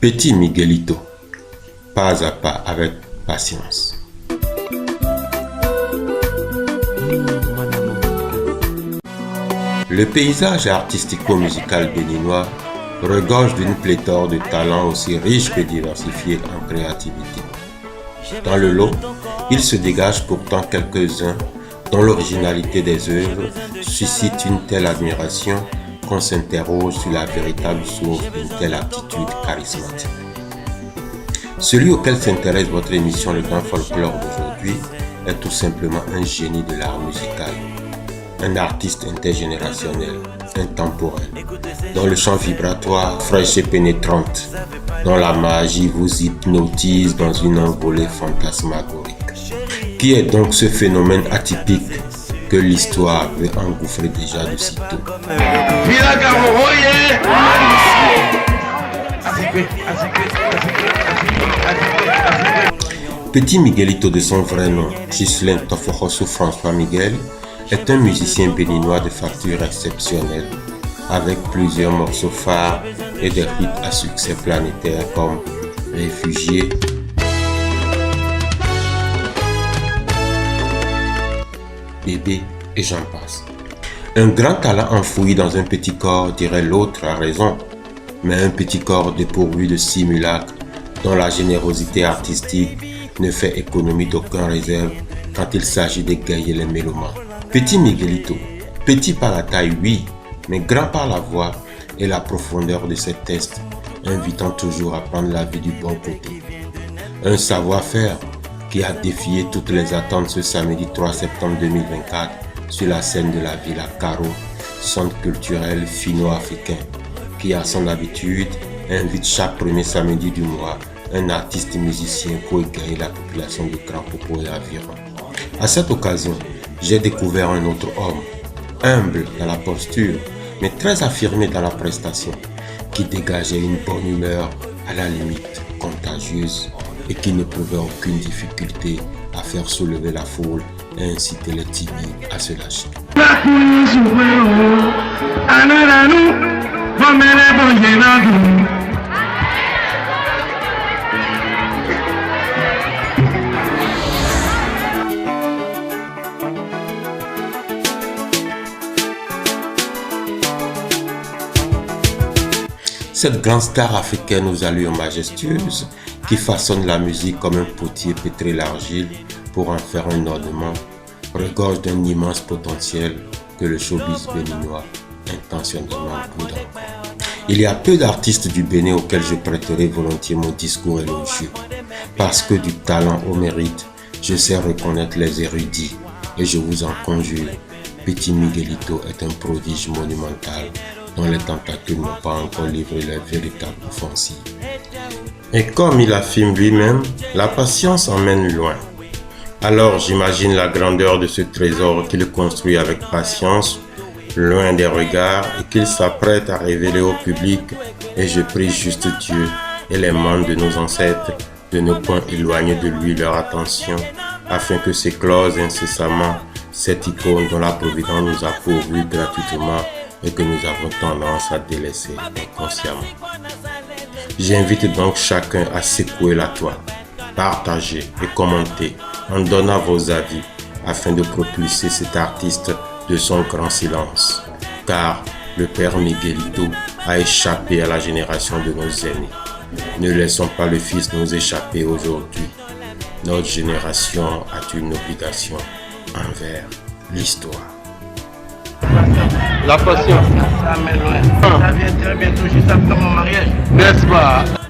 Petit Miguelito, pas à pas avec patience. Le paysage artistico-musical béninois regorge d'une pléthore de talents aussi riches que diversifiés en créativité. Dans le lot, il se dégage pourtant quelques-uns dont l'originalité des œuvres suscite une telle admiration qu'on s'interroge sur la véritable source d'une telle aptitude charismatique. Celui auquel s'intéresse votre émission Le Grand Folklore d'aujourd'hui est tout simplement un génie de l'art musical, un artiste intergénérationnel, intemporel, dont le chant vibratoire fraîche et pénétrante, dont la magie vous hypnotise dans une envolée fantasmagorique. Qui est donc ce phénomène atypique que l'histoire veut engouffrer déjà de sitôt? Petit Miguelito de son vrai nom, Ghislain Toforosso François Miguel, est un musicien béninois de facture exceptionnelle, avec plusieurs morceaux phares et des hits à succès planétaire comme Réfugié, Bébé et j'en passe. Un grand talent enfoui dans un petit corps, dirait l'autre à raison, mais un petit corps dépourvu de simulacre dont la générosité artistique ne fait économie d'aucun réserve quand il s'agit d'égayer les mélomanes. Petit Miguelito, petit par la taille oui, mais grand par la voix et la profondeur de ses tests, invitant toujours à prendre la vie du bon côté. Un savoir-faire qui a défié toutes les attentes ce samedi 3 septembre 2024 sur la scène de la Villa Caro, centre culturel finno-africain, qui à son habitude invite chaque premier samedi du mois un artiste musicien pour égayer la population de Grand Popo et environ. À cette occasion, j'ai découvert un autre homme, humble dans la posture, mais très affirmé dans la prestation, qui dégageait une bonne humeur à la limite contagieuse et qui n'éprouvait aucune difficulté à faire soulever la foule et inciter les timides à se lâcher. Cette grande star africaine aux allures majestueuses qui façonne la musique comme un potier pétré l'argile pour en faire un ornement, regorge d'un immense potentiel que le showbiz béninois intentionnellement boude. Il y a peu d'artistes du Bénin auxquels je prêterai volontiers mon discours élogieux, parce que du talent au mérite, je sais reconnaître les érudits et je vous en conjure, Petit Miguelito est un prodige monumental dont les tentacules n'ont pas encore livré leur véritable offensive. Et comme il affirme lui-même, la patience emmène loin. Alors j'imagine la grandeur de ce trésor qu'il construit avec patience, loin des regards, et qu'il s'apprête à révéler au public, et je prie juste Dieu et les membres de nos ancêtres de ne point éloigner de lui leur attention, afin que s'éclose incessamment cette icône dont la Providence nous a pourvu gratuitement et que nous avons tendance à délaisser inconsciemment. J'invite donc chacun à secouer la toile, partager et commenter en donnant vos avis afin de propulser cet artiste de son grand silence, car le père Miguelito a échappé à la génération de nos aînés. Ne laissons pas le fils nous échapper aujourd'hui. Notre génération a une obligation envers l'histoire. La passion. Ça mène loin. Ça vient très bientôt, juste après mon mariage. N'est-ce pas?